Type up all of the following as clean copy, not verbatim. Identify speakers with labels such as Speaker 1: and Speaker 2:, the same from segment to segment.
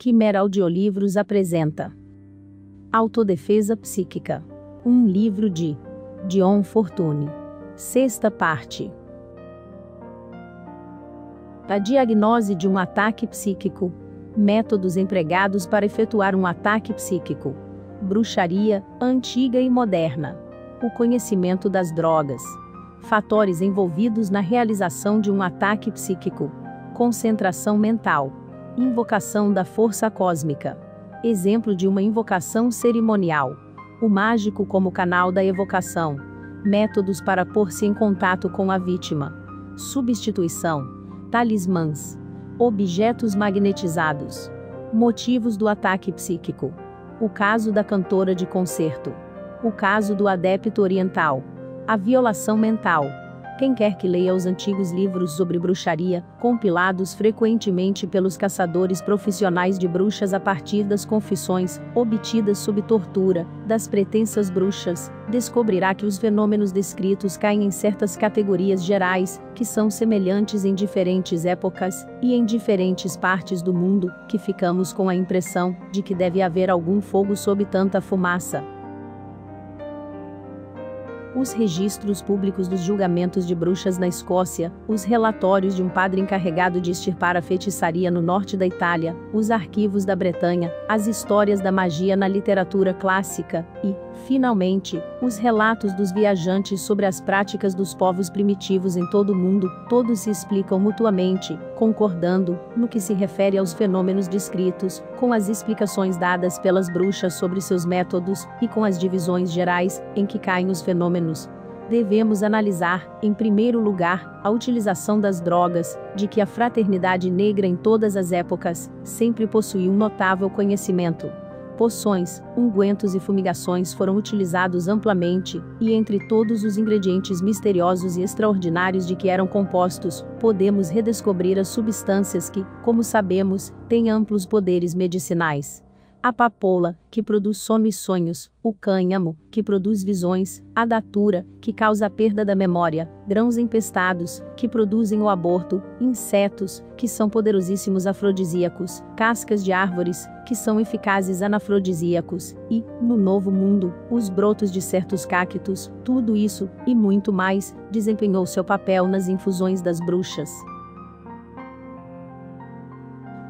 Speaker 1: Quimera Audiolivros apresenta Autodefesa Psíquica, um livro de Dion Fortune. Sexta parte. A diagnose de um ataque psíquico. Métodos empregados para efetuar um ataque psíquico. Bruxaria, antiga e moderna. O conhecimento das drogas. Fatores envolvidos na realização de um ataque psíquico. Concentração mental. Invocação da força cósmica. Exemplo de uma invocação cerimonial. O mágico como canal da evocação. Métodos para pôr-se em contato com a vítima. Substituição. Talismãs. Objetos magnetizados. Motivos do ataque psíquico. O caso da cantora de concerto. O caso do adepto oriental. A violação mental. Quem quer que leia os antigos livros sobre bruxaria, compilados frequentemente pelos caçadores profissionais de bruxas a partir das confissões, obtidas sob tortura, das pretensas bruxas, descobrirá que os fenômenos descritos caem em certas categorias gerais, que são semelhantes em diferentes épocas, e em diferentes partes do mundo, que ficamos com a impressão de que deve haver algum fogo sob tanta fumaça. Os registros públicos dos julgamentos de bruxas na Escócia, os relatórios de um padre encarregado de extirpar a feitiçaria no norte da Itália, os arquivos da Bretanha, as histórias da magia na literatura clássica e, finalmente, os relatos dos viajantes sobre as práticas dos povos primitivos em todo o mundo, todos se explicam mutuamente, concordando, no que se refere aos fenômenos descritos, com as explicações dadas pelas bruxas sobre seus métodos, e com as divisões gerais, em que caem os fenômenos. Devemos analisar, em primeiro lugar, a utilização das drogas, de que a fraternidade negra em todas as épocas, sempre possuiu um notável conhecimento. Poções, ungüentos e fumigações foram utilizados amplamente, e entre todos os ingredientes misteriosos e extraordinários de que eram compostos, podemos redescobrir as substâncias que, como sabemos, têm amplos poderes medicinais. A papoula, que produz sono e sonhos, o cânhamo, que produz visões, a datura, que causa a perda da memória, grãos empestados, que produzem o aborto, insetos, que são poderosíssimos afrodisíacos, cascas de árvores, que são eficazes anafrodisíacos, e, no Novo Mundo, os brotos de certos cactos, tudo isso, e muito mais, desempenhou seu papel nas infusões das bruxas.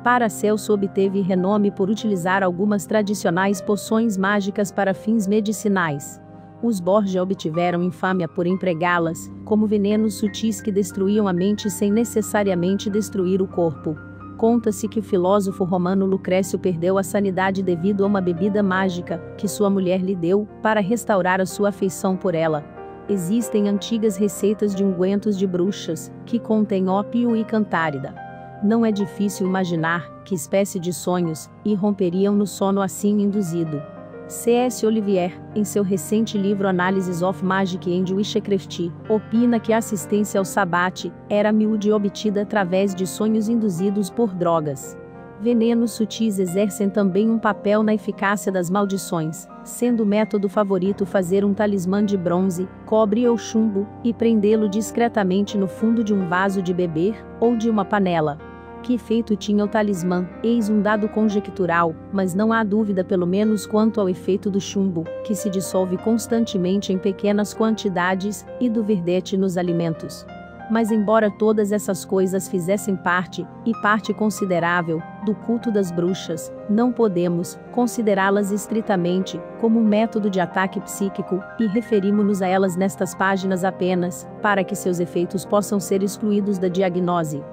Speaker 1: Paracelso obteve renome por utilizar algumas tradicionais poções mágicas para fins medicinais. Os Borgia obtiveram infâmia por empregá-las, como venenos sutis que destruíam a mente sem necessariamente destruir o corpo. Conta-se que o filósofo romano Lucrécio perdeu a sanidade devido a uma bebida mágica, que sua mulher lhe deu, para restaurar a sua afeição por ela. Existem antigas receitas de ungüentos de bruxas, que contêm ópio e cantárida. Não é difícil imaginar que espécie de sonhos irromperiam no sono assim induzido. C.S. Olivier, em seu recente livro Analysis of Magic and Witchcraft, opina que a assistência ao sabate era a miúde obtida através de sonhos induzidos por drogas. Venenos sutis exercem também um papel na eficácia das maldições, sendo o método favorito fazer um talismã de bronze, cobre ou chumbo, e prendê-lo discretamente no fundo de um vaso de beber, ou de uma panela. Que efeito tinha o talismã? Eis um dado conjectural, mas não há dúvida pelo menos quanto ao efeito do chumbo, que se dissolve constantemente em pequenas quantidades, e do verdete nos alimentos. Mas embora todas essas coisas fizessem parte, e parte considerável, do culto das bruxas, não podemos considerá-las estritamente como um método de ataque psíquico, e referimos-nos a elas nestas páginas apenas, para que seus efeitos possam ser excluídos da diagnose.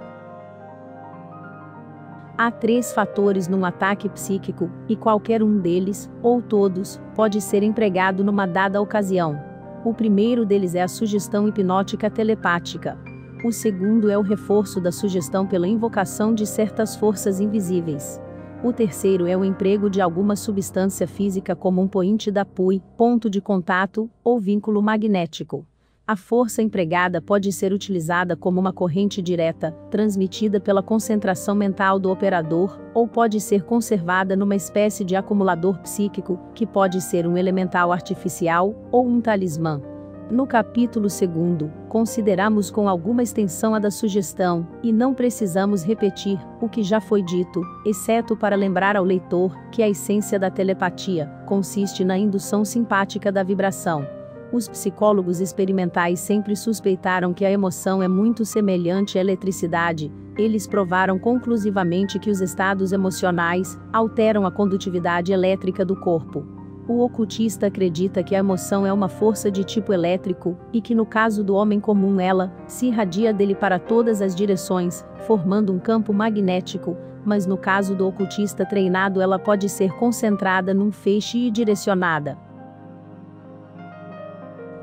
Speaker 1: Há 3 fatores num ataque psíquico, e qualquer um deles, ou todos, pode ser empregado numa dada ocasião. O primeiro deles é a sugestão hipnótica telepática. O segundo é o reforço da sugestão pela invocação de certas forças invisíveis. O terceiro é o emprego de alguma substância física como um point d'appui, ponto de contato, ou vínculo magnético. A força empregada pode ser utilizada como uma corrente direta, transmitida pela concentração mental do operador, ou pode ser conservada numa espécie de acumulador psíquico, que pode ser um elemental artificial, ou um talismã. No capítulo 2, consideramos com alguma extensão a da sugestão, e não precisamos repetir o que já foi dito, exceto para lembrar ao leitor que a essência da telepatia consiste na indução simpática da vibração. Os psicólogos experimentais sempre suspeitaram que a emoção é muito semelhante à eletricidade. Eles provaram conclusivamente que os estados emocionais alteram a condutividade elétrica do corpo. O ocultista acredita que a emoção é uma força de tipo elétrico, e que no caso do homem comum ela se irradia dele para todas as direções, formando um campo magnético, mas no caso do ocultista treinado ela pode ser concentrada num feixe e direcionada.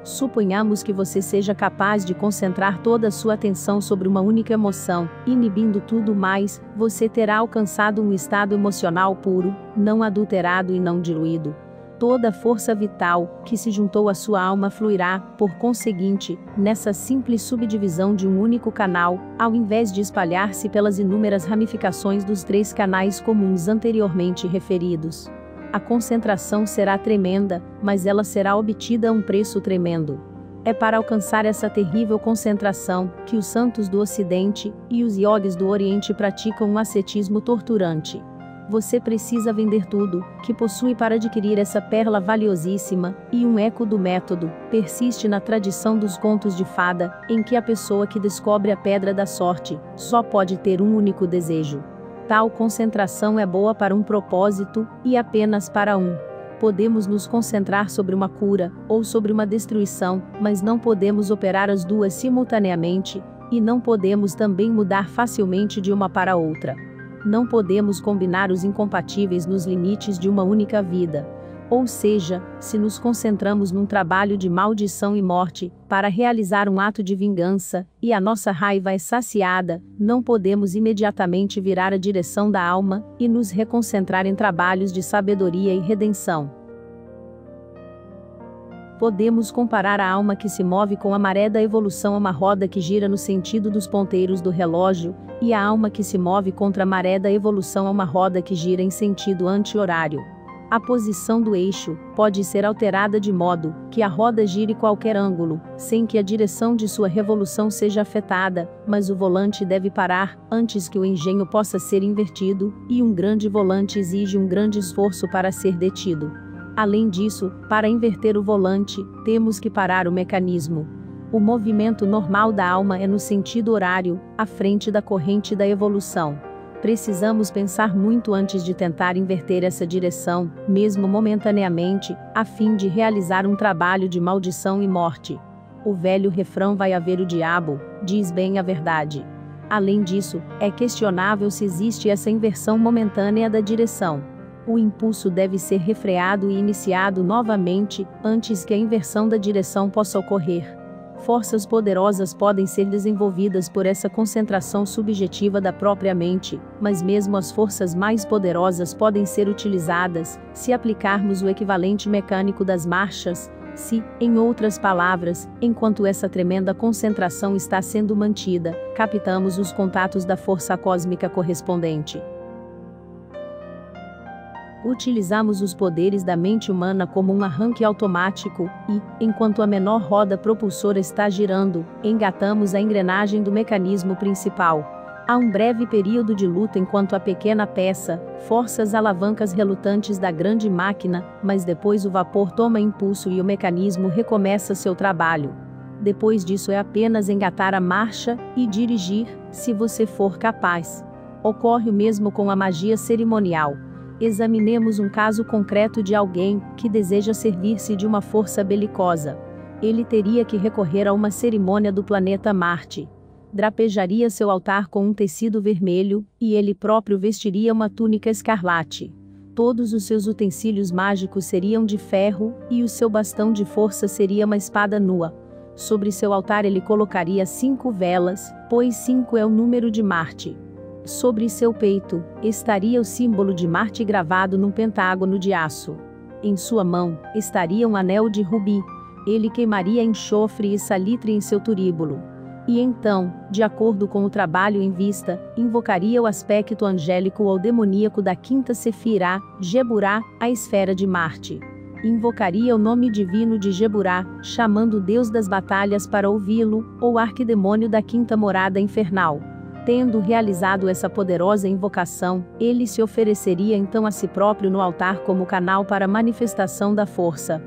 Speaker 1: Suponhamos que você seja capaz de concentrar toda a sua atenção sobre uma única emoção, inibindo tudo mais, você terá alcançado um estado emocional puro, não adulterado e não diluído. Toda a força vital, que se juntou à sua alma fluirá, por conseguinte, nessa simples subdivisão de um único canal, ao invés de espalhar-se pelas inúmeras ramificações dos 3 canais comuns anteriormente referidos. A concentração será tremenda, mas ela será obtida a um preço tremendo. É para alcançar essa terrível concentração, que os santos do Ocidente, e os iogues do Oriente praticam um ascetismo torturante. Você precisa vender tudo que possui para adquirir essa pérola valiosíssima, e um eco do método persiste na tradição dos contos de fada, em que a pessoa que descobre a pedra da sorte só pode ter um único desejo. Tal concentração é boa para um propósito, e apenas para um. Podemos nos concentrar sobre uma cura, ou sobre uma destruição, mas não podemos operar as duas simultaneamente, e não podemos também mudar facilmente de uma para outra. Não podemos combinar os incompatíveis nos limites de uma única vida. Ou seja, se nos concentramos num trabalho de maldição e morte, para realizar um ato de vingança, e a nossa raiva é saciada, não podemos imediatamente virar a direção da alma, e nos reconcentrar em trabalhos de sabedoria e redenção. Podemos comparar a alma que se move com a maré da evolução a uma roda que gira no sentido dos ponteiros do relógio, e a alma que se move contra a maré da evolução a uma roda que gira em sentido anti-horário. A posição do eixo pode ser alterada de modo que a roda gire qualquer ângulo, sem que a direção de sua revolução seja afetada, mas o volante deve parar antes que o engenho possa ser invertido, e um grande volante exige um grande esforço para ser detido. Além disso, para inverter o volante, temos que parar o mecanismo. O movimento normal da alma é no sentido horário, à frente da corrente da evolução. Precisamos pensar muito antes de tentar inverter essa direção, mesmo momentaneamente, a fim de realizar um trabalho de maldição e morte. O velho refrão "vai haver o diabo" diz bem a verdade. Além disso, é questionável se existe essa inversão momentânea da direção. O impulso deve ser refreado e iniciado novamente, antes que a inversão da direção possa ocorrer. Forças poderosas podem ser desenvolvidas por essa concentração subjetiva da própria mente, mas mesmo as forças mais poderosas podem ser utilizadas, se aplicarmos o equivalente mecânico das marchas, se, em outras palavras, enquanto essa tremenda concentração está sendo mantida, captamos os contatos da força cósmica correspondente. Utilizamos os poderes da mente humana como um arranque automático, e, enquanto a menor roda propulsora está girando, engatamos a engrenagem do mecanismo principal. Há um breve período de luta enquanto a pequena peça força as alavancas relutantes da grande máquina, mas depois o vapor toma impulso e o mecanismo recomeça seu trabalho. Depois disso é apenas engatar a marcha e dirigir, se você for capaz. Ocorre o mesmo com a magia cerimonial. Examinemos um caso concreto de alguém que deseja servir-se de uma força belicosa. Ele teria que recorrer a uma cerimônia do planeta Marte. Drapejaria seu altar com um tecido vermelho, e ele próprio vestiria uma túnica escarlate. Todos os seus utensílios mágicos seriam de ferro, e o seu bastão de força seria uma espada nua. Sobre seu altar ele colocaria 5 velas, pois 5 é o número de Marte. Sobre seu peito, estaria o símbolo de Marte gravado num pentágono de aço. Em sua mão, estaria um anel de rubi. Ele queimaria enxofre e salitre em seu turíbulo. E então, de acordo com o trabalho em vista, invocaria o aspecto angélico ou demoníaco da quinta Sefirá, Geburá, a esfera de Marte. Invocaria o nome divino de Geburá, chamando o Deus das batalhas para ouvi-lo, ou arquidemônio da quinta morada infernal. Tendo realizado essa poderosa invocação, ele se ofereceria então a si próprio no altar como canal para a manifestação da força.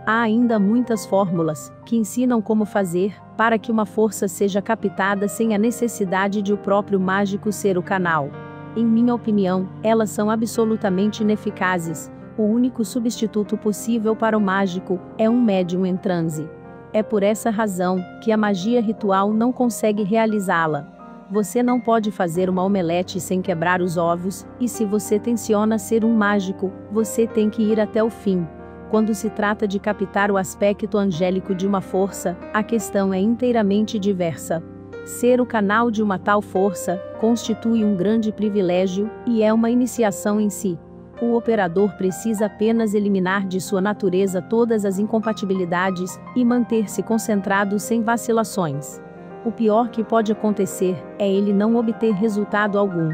Speaker 1: Há ainda muitas fórmulas, que ensinam como fazer, para que uma força seja captada sem a necessidade de o próprio mágico ser o canal. Em minha opinião, elas são absolutamente ineficazes. O único substituto possível para o mágico é um médium em transe. É por essa razão que a magia ritual não consegue realizá-la. Você não pode fazer uma omelete sem quebrar os ovos, e se você tenciona ser um mágico, você tem que ir até o fim. Quando se trata de captar o aspecto angélico de uma força, a questão é inteiramente diversa. Ser o canal de uma tal força constitui um grande privilégio, e é uma iniciação em si. O operador precisa apenas eliminar de sua natureza todas as incompatibilidades e manter-se concentrado sem vacilações. O pior que pode acontecer é ele não obter resultado algum.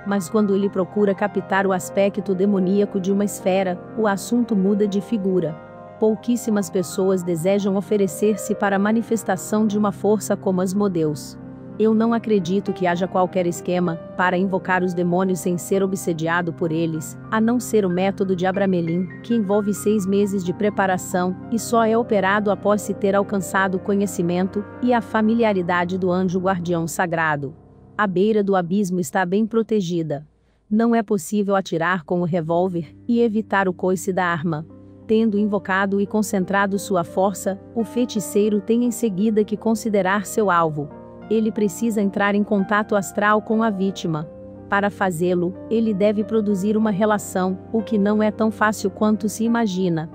Speaker 1: Mas quando ele procura captar o aspecto demoníaco de uma esfera, o assunto muda de figura. Pouquíssimas pessoas desejam oferecer-se para a manifestação de uma força como Asmodeus. Eu não acredito que haja qualquer esquema para invocar os demônios sem ser obsediado por eles, a não ser o método de Abramelin, que envolve 6 meses de preparação, e só é operado após se ter alcançado o conhecimento e a familiaridade do anjo guardião sagrado. A beira do abismo está bem protegida. Não é possível atirar com o revólver e evitar o coice da arma. Tendo invocado e concentrado sua força, o feiticeiro tem em seguida que considerar seu alvo. Ele precisa entrar em contato astral com a vítima. Para fazê-lo, ele deve produzir uma relação, o que não é tão fácil quanto se imagina.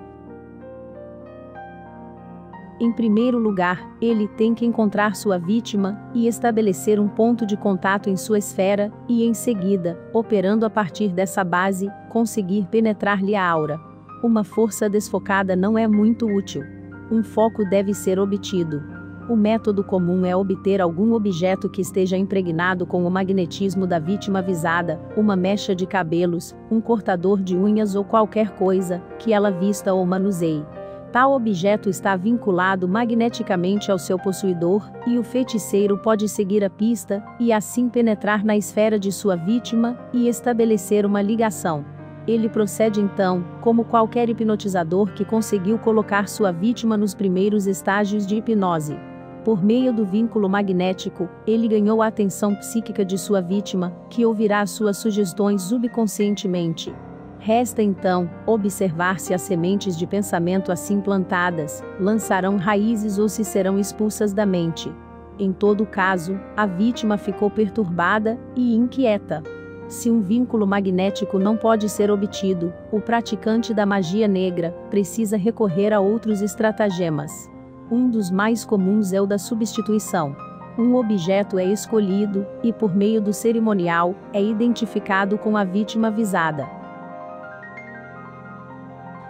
Speaker 1: Em primeiro lugar, ele tem que encontrar sua vítima e estabelecer um ponto de contato em sua esfera, e em seguida, operando a partir dessa base, conseguir penetrar-lhe a aura. Uma força desfocada não é muito útil. Um foco deve ser obtido. O método comum é obter algum objeto que esteja impregnado com o magnetismo da vítima visada, uma mecha de cabelos, um cortador de unhas ou qualquer coisa que ela vista ou manuseie. Tal objeto está vinculado magneticamente ao seu possuidor, e o feiticeiro pode seguir a pista, e assim penetrar na esfera de sua vítima, e estabelecer uma ligação. Ele procede então, como qualquer hipnotizador que conseguiu colocar sua vítima nos primeiros estágios de hipnose. Por meio do vínculo magnético, ele ganhou a atenção psíquica de sua vítima, que ouvirá suas sugestões subconscientemente. Resta então observar se as sementes de pensamento assim plantadas lançarão raízes ou se serão expulsas da mente. Em todo caso, a vítima ficou perturbada e inquieta. Se um vínculo magnético não pode ser obtido, o praticante da magia negra precisa recorrer a outros estratagemas. Um dos mais comuns é o da substituição. Um objeto é escolhido, e por meio do cerimonial, é identificado com a vítima visada.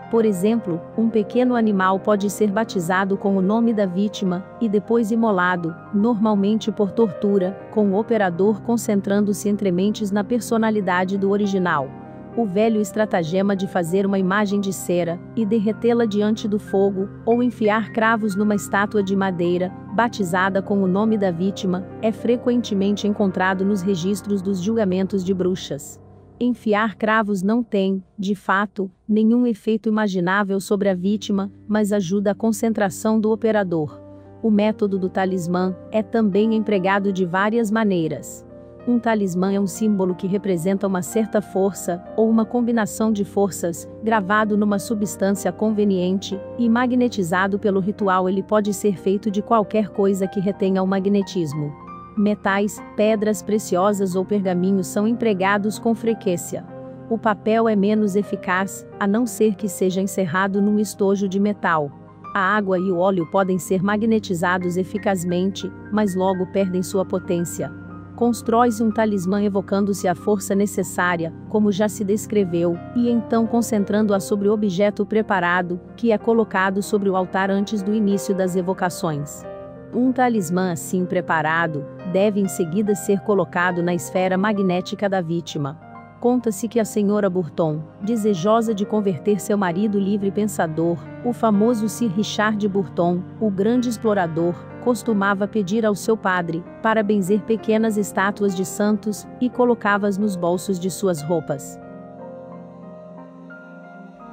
Speaker 1: Por exemplo, um pequeno animal pode ser batizado com o nome da vítima, e depois imolado, normalmente por tortura, com o operador concentrando-se entre mentes na personalidade do original. O velho estratagema de fazer uma imagem de cera, e derretê-la diante do fogo, ou enfiar cravos numa estátua de madeira, batizada com o nome da vítima, é frequentemente encontrado nos registros dos julgamentos de bruxas. Enfiar cravos não tem, de fato, nenhum efeito imaginável sobre a vítima, mas ajuda a concentração do operador. O método do talismã é também empregado de várias maneiras. Um talismã é um símbolo que representa uma certa força, ou uma combinação de forças, gravado numa substância conveniente, e magnetizado pelo ritual. Ele pode ser feito de qualquer coisa que retenha o magnetismo. Metais, pedras preciosas ou pergaminhos são empregados com frequência. O papel é menos eficaz, a não ser que seja encerrado num estojo de metal. A água e o óleo podem ser magnetizados eficazmente, mas logo perdem sua potência. Constrói-se um talismã evocando-se a força necessária, como já se descreveu, e então concentrando-a sobre o objeto preparado, que é colocado sobre o altar antes do início das evocações. Um talismã assim preparado deve em seguida ser colocado na esfera magnética da vítima. Conta-se que a senhora Burton, desejosa de converter seu marido livre pensador, o famoso Sir Richard Burton, o grande explorador, costumava pedir ao seu padre, para benzer pequenas estátuas de santos, e colocava-as nos bolsos de suas roupas.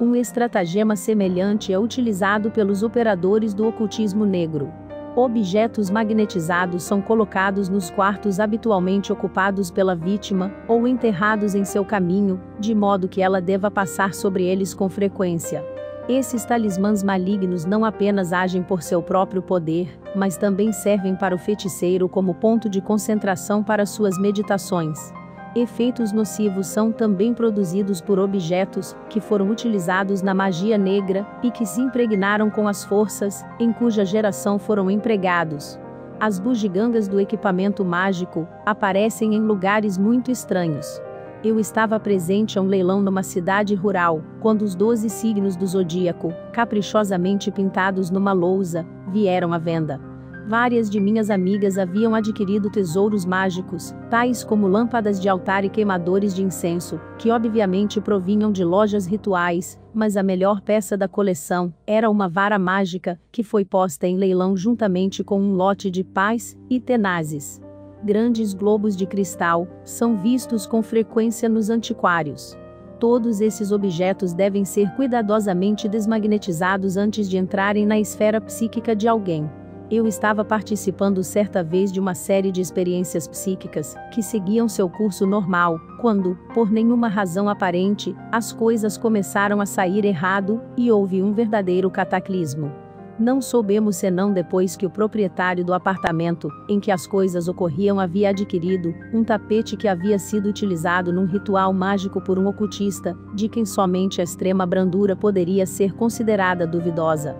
Speaker 1: Um estratagema semelhante é utilizado pelos operadores do ocultismo negro. Objetos magnetizados são colocados nos quartos habitualmente ocupados pela vítima, ou enterrados em seu caminho, de modo que ela deva passar sobre eles com frequência. Esses talismãs malignos não apenas agem por seu próprio poder, mas também servem para o feiticeiro como ponto de concentração para suas meditações. Efeitos nocivos são também produzidos por objetos que foram utilizados na magia negra e que se impregnaram com as forças em cuja geração foram empregados. As bugigangas do equipamento mágico aparecem em lugares muito estranhos. Eu estava presente a um leilão numa cidade rural, quando os 12 signos do zodíaco, caprichosamente pintados numa lousa, vieram à venda. Várias de minhas amigas haviam adquirido tesouros mágicos, tais como lâmpadas de altar e queimadores de incenso, que obviamente provinham de lojas rituais, mas a melhor peça da coleção era uma vara mágica, que foi posta em leilão juntamente com um lote de pás e tenazes. Grandes globos de cristal são vistos com frequência nos antiquários. Todos esses objetos devem ser cuidadosamente desmagnetizados antes de entrarem na esfera psíquica de alguém. Eu estava participando certa vez de uma série de experiências psíquicas, que seguiam seu curso normal, quando, por nenhuma razão aparente, as coisas começaram a sair errado, e houve um verdadeiro cataclismo. Não soubemos senão depois que o proprietário do apartamento, em que as coisas ocorriam, havia adquirido um tapete que havia sido utilizado num ritual mágico por um ocultista, de quem somente a extrema brandura poderia ser considerada duvidosa.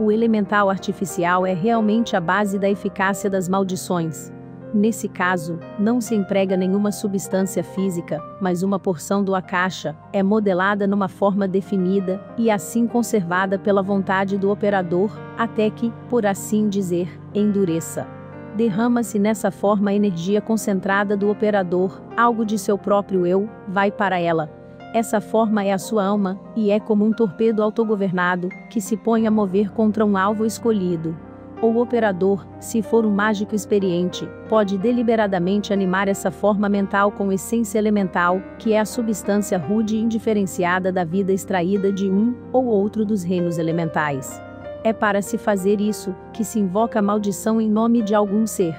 Speaker 1: O elemental artificial é realmente a base da eficácia das maldições. Nesse caso, não se emprega nenhuma substância física, mas uma porção do akasha, é modelada numa forma definida, e assim conservada pela vontade do operador, até que, por assim dizer, endureça. Derrama-se nessa forma a energia concentrada do operador, algo de seu próprio eu, vai para ela. Essa forma é a sua alma, e é como um torpedo autogovernado, que se põe a mover contra um alvo escolhido. O operador, se for um mágico experiente, pode deliberadamente animar essa forma mental com essência elemental, que é a substância rude e indiferenciada da vida extraída de um ou outro dos reinos elementais. É para se fazer isso, que se invoca a maldição em nome de algum ser.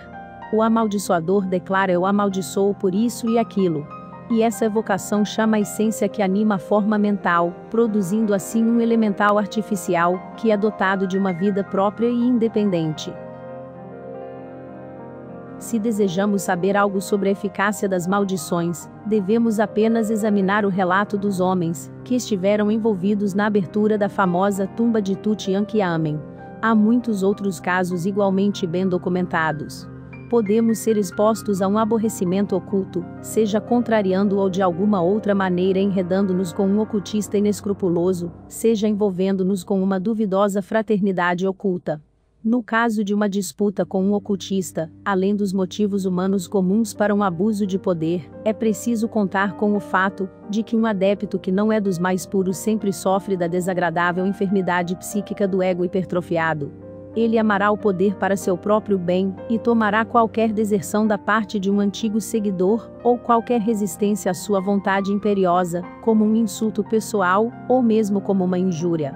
Speaker 1: O amaldiçoador declara: eu amaldiçoo por isso e aquilo. E essa evocação chama a essência que anima a forma mental, produzindo assim um elemental artificial, que é dotado de uma vida própria e independente. Se desejamos saber algo sobre a eficácia das maldições, devemos apenas examinar o relato dos homens, que estiveram envolvidos na abertura da famosa tumba de Tutankhamen. Há muitos outros casos igualmente bem documentados. Podemos ser expostos a um aborrecimento oculto, seja contrariando ou de alguma outra maneira enredando-nos com um ocultista inescrupuloso, seja envolvendo-nos com uma duvidosa fraternidade oculta. No caso de uma disputa com um ocultista, além dos motivos humanos comuns para um abuso de poder, é preciso contar com o fato de que um adepto que não é dos mais puros sempre sofre da desagradável enfermidade psíquica do ego hipertrofiado. Ele amará o poder para seu próprio bem, e tomará qualquer deserção da parte de um antigo seguidor, ou qualquer resistência à sua vontade imperiosa, como um insulto pessoal, ou mesmo como uma injúria.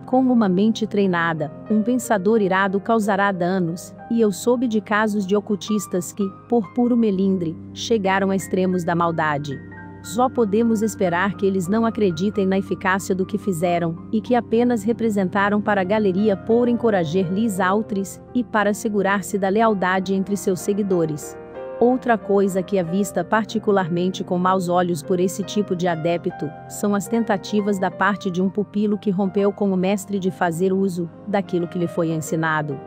Speaker 1: Com uma mente treinada, um pensador irado causará danos, e eu soube de casos de ocultistas que, por puro melindre, chegaram a extremos da maldade. Só podemos esperar que eles não acreditem na eficácia do que fizeram, e que apenas representaram para a galeria por encorajar-lhes autres, e para assegurar-se da lealdade entre seus seguidores. Outra coisa que é vista particularmente com maus olhos por esse tipo de adepto, são as tentativas da parte de um pupilo que rompeu com o mestre de fazer uso daquilo que lhe foi ensinado.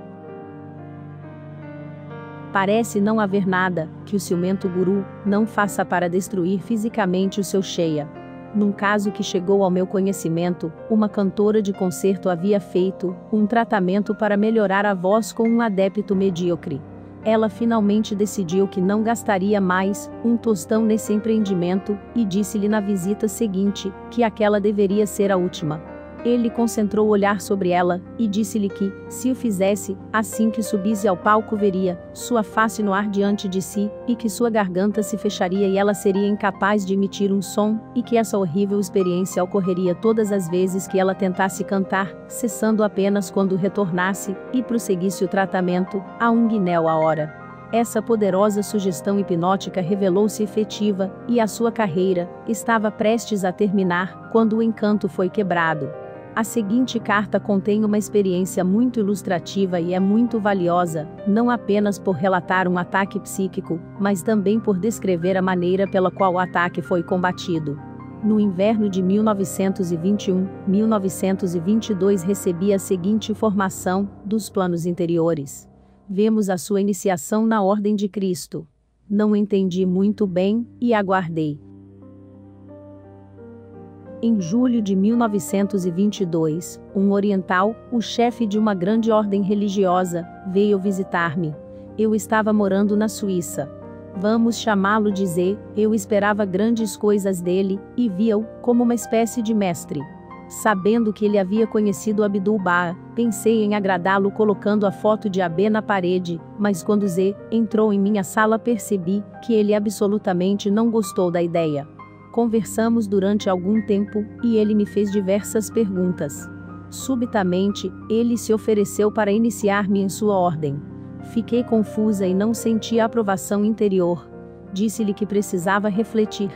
Speaker 1: Parece não haver nada que o ciumento guru não faça para destruir fisicamente o seu sheia. Num caso que chegou ao meu conhecimento, uma cantora de concerto havia feito um tratamento para melhorar a voz com um adepto medíocre. Ela finalmente decidiu que não gastaria mais um tostão nesse empreendimento, e disse-lhe na visita seguinte, que aquela deveria ser a última. Ele concentrou o olhar sobre ela, e disse-lhe que, se o fizesse, assim que subisse ao palco veria sua face no ar diante de si, e que sua garganta se fecharia e ela seria incapaz de emitir um som, e que essa horrível experiência ocorreria todas as vezes que ela tentasse cantar, cessando apenas quando retornasse, e prosseguisse o tratamento, a um guinéu a hora. Essa poderosa sugestão hipnótica revelou-se efetiva, e a sua carreira estava prestes a terminar, quando o encanto foi quebrado. A seguinte carta contém uma experiência muito ilustrativa e é muito valiosa, não apenas por relatar um ataque psíquico, mas também por descrever a maneira pela qual o ataque foi combatido. No inverno de 1921-1922 recebi a seguinte informação dos planos interiores. Vemos a sua iniciação na Ordem de Cristo. Não entendi muito bem, e aguardei. Em julho de 1922, um oriental, o chefe de uma grande ordem religiosa, veio visitar-me. Eu estava morando na Suíça. Vamos chamá-lo de Z. Eu esperava grandes coisas dele, e via-o como uma espécie de mestre. Sabendo que ele havia conhecido Abdul-Baha, pensei em agradá-lo colocando a foto de AB na parede, mas quando Z entrou em minha sala percebi que ele absolutamente não gostou da ideia. Conversamos durante algum tempo, e ele me fez diversas perguntas. Subitamente, ele se ofereceu para iniciar-me em sua ordem. Fiquei confusa e não senti a aprovação interior. Disse-lhe que precisava refletir.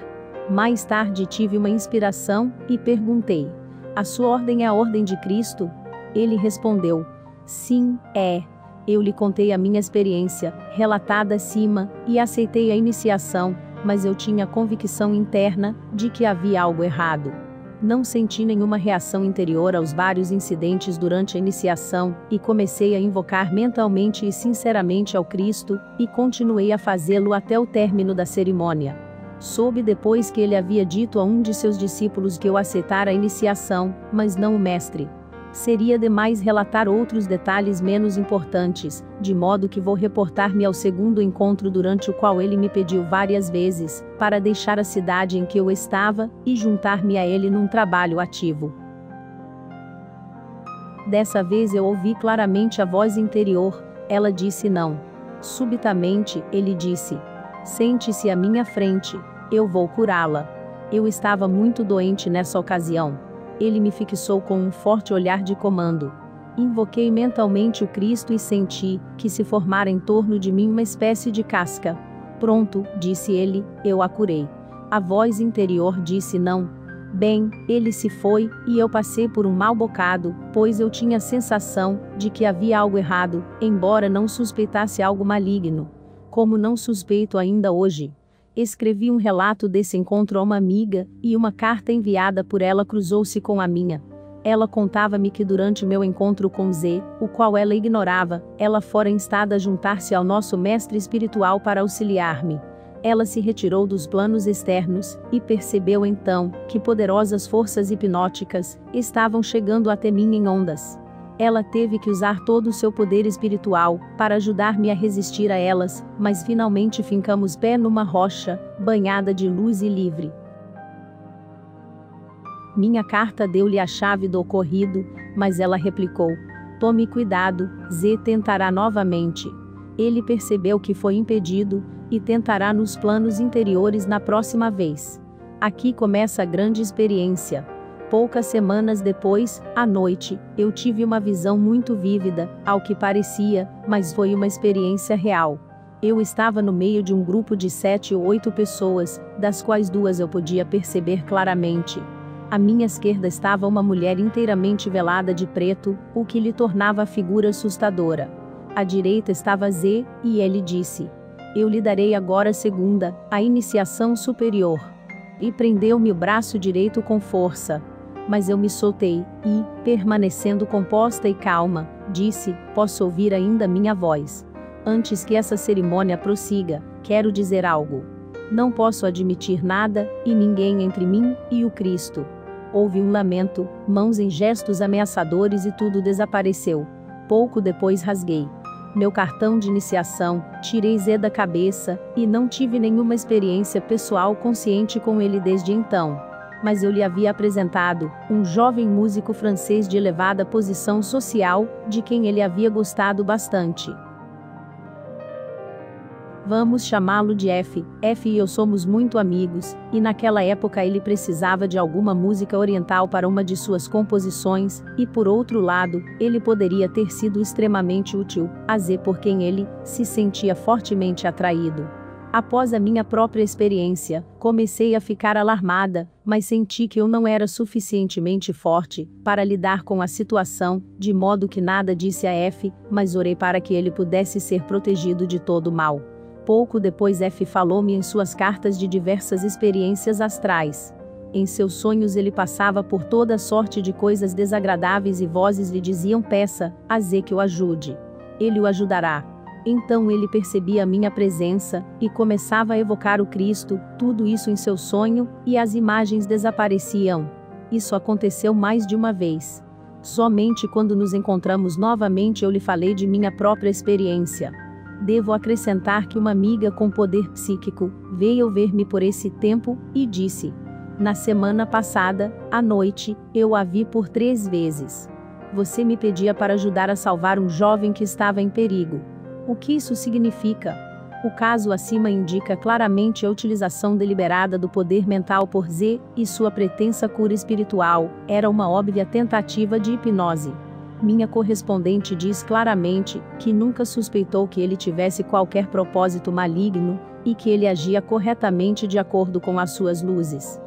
Speaker 1: Mais tarde tive uma inspiração, e perguntei: a sua ordem é a Ordem de Cristo? Ele respondeu: sim, é. Eu lhe contei a minha experiência, relatada acima, e aceitei a iniciação, mas eu tinha a convicção interna de que havia algo errado. Não senti nenhuma reação interior aos vários incidentes durante a iniciação, e comecei a invocar mentalmente e sinceramente ao Cristo, e continuei a fazê-lo até o término da cerimônia. Soube depois que ele havia dito a um de seus discípulos que eu aceitara a iniciação, mas não o mestre. Seria demais relatar outros detalhes menos importantes, de modo que vou reportar-me ao segundo encontro durante o qual ele me pediu várias vezes, para deixar a cidade em que eu estava, e juntar-me a ele num trabalho ativo. Dessa vez eu ouvi claramente a voz interior, ela disse não. Subitamente, ele disse: sente-se à minha frente, eu vou curá-la. Eu estava muito doente nessa ocasião. Ele me fixou com um forte olhar de comando. Invoquei mentalmente o Cristo e senti que se formara em torno de mim uma espécie de casca. Pronto, disse ele, eu a curei. A voz interior disse não. Bem, ele se foi, e eu passei por um mau bocado, pois eu tinha a sensação de que havia algo errado, embora não suspeitasse algo maligno. Como não suspeito ainda hoje. Escrevi um relato desse encontro a uma amiga, e uma carta enviada por ela cruzou-se com a minha. Ela contava-me que durante meu encontro com Z, o qual ela ignorava, ela fora instada a juntar-se ao nosso mestre espiritual para auxiliar-me. Ela se retirou dos planos externos, e percebeu então que poderosas forças hipnóticas estavam chegando até mim em ondas. Ela teve que usar todo o seu poder espiritual para ajudar-me a resistir a elas, mas finalmente fincamos pé numa rocha, banhada de luz e livre. Minha carta deu-lhe a chave do ocorrido, mas ela replicou: tome cuidado, Z tentará novamente. Ele percebeu que foi impedido, e tentará nos planos interiores na próxima vez. Aqui começa a grande experiência. Poucas semanas depois, à noite, eu tive uma visão muito vívida, ao que parecia, mas foi uma experiência real. Eu estava no meio de um grupo de 7 ou 8 pessoas, das quais 2 eu podia perceber claramente. À minha esquerda estava uma mulher inteiramente velada de preto, o que lhe tornava a figura assustadora. À direita estava Z, e ele disse: eu lhe darei agora a segunda, a iniciação superior. E prendeu-me o braço direito com força. Mas eu me soltei, e, permanecendo composta e calma, disse: posso ouvir ainda minha voz. Antes que essa cerimônia prossiga, quero dizer algo. Não posso admitir nada, e ninguém entre mim e o Cristo. Houve um lamento, mãos em gestos ameaçadores e tudo desapareceu. Pouco depois rasguei. meu cartão de iniciação, tirei Z da cabeça, e não tive nenhuma experiência pessoal consciente com ele desde então. Mas eu lhe havia apresentado um jovem músico francês de elevada posição social, de quem ele havia gostado bastante. Vamos chamá-lo de F. F e eu somos muito amigos, e naquela época ele precisava de alguma música oriental para uma de suas composições, e por outro lado, ele poderia ter sido extremamente útil a Z, por quem ele se sentia fortemente atraído. Após a minha própria experiência, comecei a ficar alarmada, mas senti que eu não era suficientemente forte para lidar com a situação, de modo que nada disse a F, mas orei para que ele pudesse ser protegido de todo o mal. Pouco depois F falou-me em suas cartas de diversas experiências astrais. Em seus sonhos ele passava por toda sorte de coisas desagradáveis e vozes lhe diziam: peça a Z que o ajude. Ele o ajudará. Então ele percebia a minha presença, e começava a evocar o Cristo, tudo isso em seu sonho, e as imagens desapareciam. Isso aconteceu mais de uma vez. Somente quando nos encontramos novamente eu lhe falei de minha própria experiência. Devo acrescentar que uma amiga com poder psíquico veio ver-me por esse tempo, e disse: na semana passada, à noite, eu a vi por 3 vezes. Você me pedia para ajudar a salvar um jovem que estava em perigo. O que isso significa? O caso acima indica claramente a utilização deliberada do poder mental por Z, e sua pretensa cura espiritual era uma óbvia tentativa de hipnose. Minha correspondente diz claramente que nunca suspeitou que ele tivesse qualquer propósito maligno, e que ele agia corretamente de acordo com as suas luzes.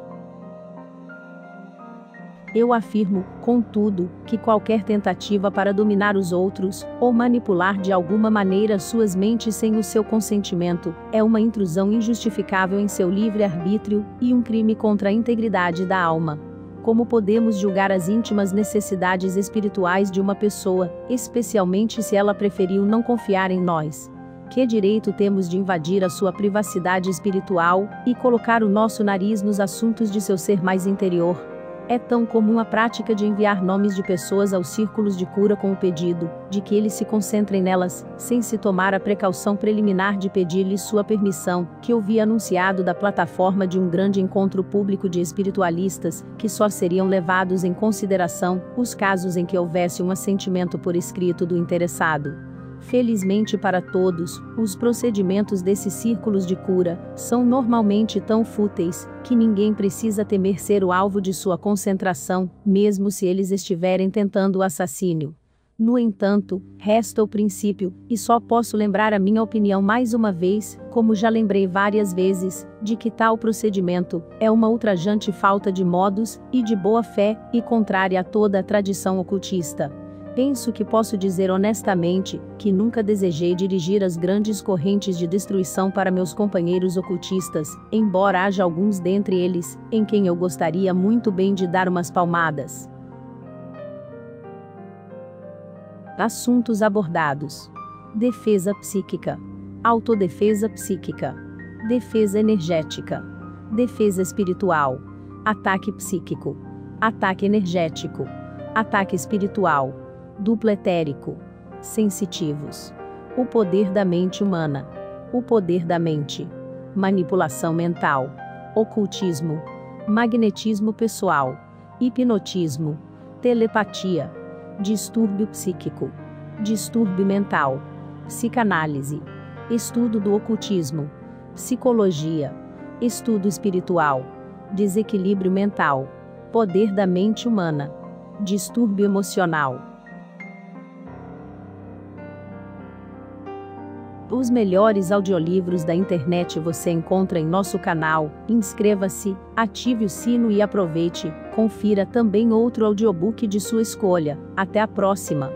Speaker 1: Eu afirmo, contudo, que qualquer tentativa para dominar os outros, ou manipular de alguma maneira suas mentes sem o seu consentimento, é uma intrusão injustificável em seu livre-arbítrio, e um crime contra a integridade da alma. Como podemos julgar as íntimas necessidades espirituais de uma pessoa, especialmente se ela preferiu não confiar em nós? Que direito temos de invadir a sua privacidade espiritual, e colocar o nosso nariz nos assuntos de seu ser mais interior? É tão comum a prática de enviar nomes de pessoas aos círculos de cura com o pedido de que eles se concentrem nelas, sem se tomar a precaução preliminar de pedir-lhes sua permissão, que ouvi anunciado da plataforma de um grande encontro público de espiritualistas, que só seriam levados em consideração os casos em que houvesse um assentimento por escrito do interessado. Felizmente para todos, os procedimentos desses círculos de cura são normalmente tão fúteis que ninguém precisa temer ser o alvo de sua concentração, mesmo se eles estiverem tentando o assassínio. No entanto, resta o princípio, e só posso lembrar a minha opinião mais uma vez, como já lembrei várias vezes, de que tal procedimento é uma ultrajante falta de modos e de boa fé, e contrária a toda a tradição ocultista. Penso que posso dizer honestamente que nunca desejei dirigir as grandes correntes de destruição para meus companheiros ocultistas, embora haja alguns dentre eles em quem eu gostaria muito bem de dar umas palmadas. Assuntos abordados: defesa psíquica, autodefesa psíquica, defesa energética, defesa espiritual, ataque psíquico, ataque energético, ataque espiritual, duplo etérico, sensitivos, o poder da mente humana, o poder da mente, manipulação mental, ocultismo, magnetismo pessoal, hipnotismo, telepatia, distúrbio psíquico, distúrbio mental, psicanálise, estudo do ocultismo, psicologia, estudo espiritual, desequilíbrio mental, poder da mente humana, distúrbio emocional. Os melhores audiolivros da internet você encontra em nosso canal. Inscreva-se, ative o sino e aproveite. Confira também outro audiobook de sua escolha. Até a próxima!